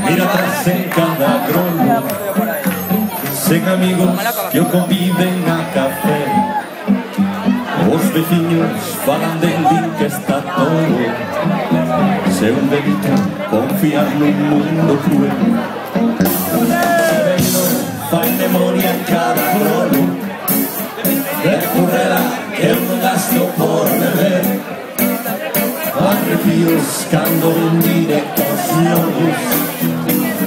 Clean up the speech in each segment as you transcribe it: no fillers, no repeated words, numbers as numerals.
mira atrás en cada grono, sen amigos que o conviden a café. Os veciños falan del din que está todo. Se un delito confiar nun mundo cruel. Pero fai memoria en cada grono de currela que un gasto por beber. Arrepios cando un directo aos lobos,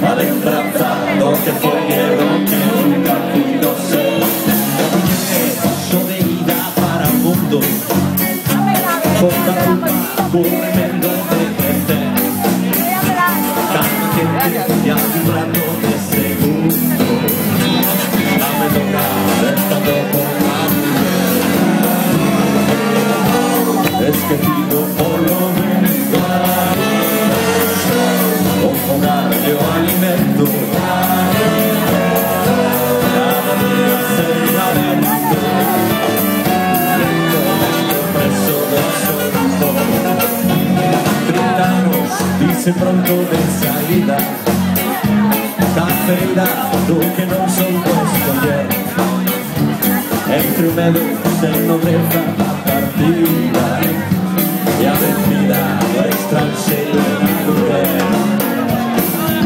a lembranza do que foi e do que nunca puido ser. Paso de ida para o mundo, poca culpa por remendo de crecer. Calma que ya un rato de segundo, dame tocar estando con la mujer. Esquecido por lo mental, con fogarle o alimento, cada día serenamente, lento, preso del sol. 30 anos, dice pronto de saída, caceira do que non son por escoller. Entre o medo, sen nobreza, a partida e a vencida do estranxeiro na mujer.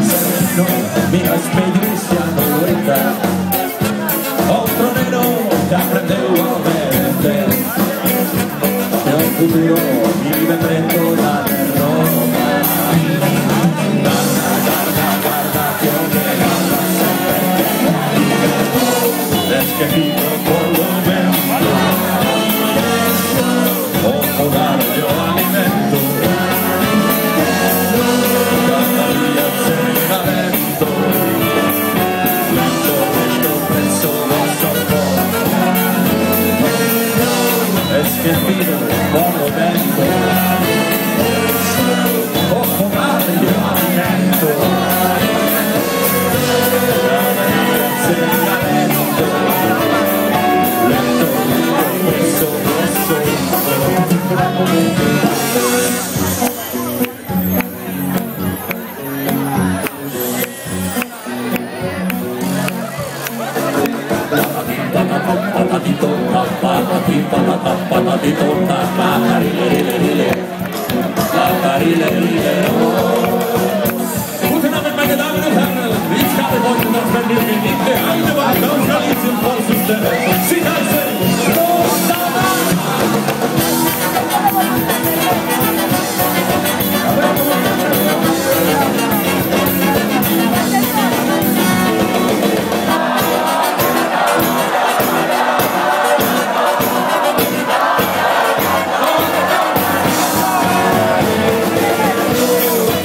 Sereno, mira espello e xa non loita, outro neno que aprendeu a obedecer. E o futuro vive preto da derrota. Garda, garda, garda, que o que garda sempre vive. Esquecido por lo vento, o fogarle o alimento, cada día serenamente, lento, lento, preso do sopor. Esquecido por lo vento, o fogarle o alimento, cada día serenamente, lento, lento, preso do sopor. Guten Abend, meine Damen und Herren. Ich habe heute noch eine Minute, eine Weile und eine Impulsstelle. Sie heißen Rosanna.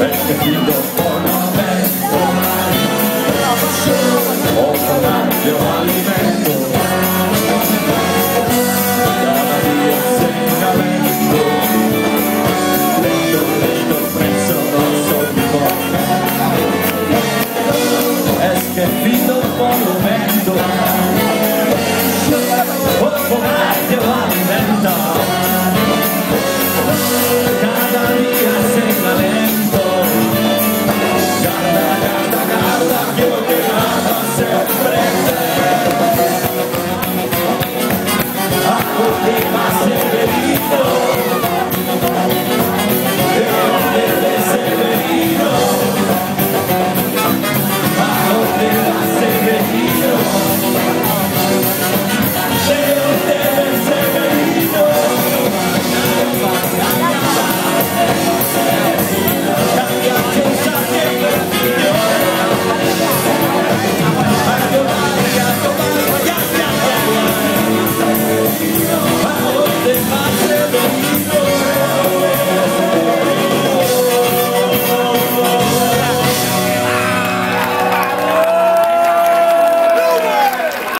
Esquecido por lo vento, o fogarle o alimento, cada día serenamente, lento, lento, preso do sopor. Esquecido por lo vento,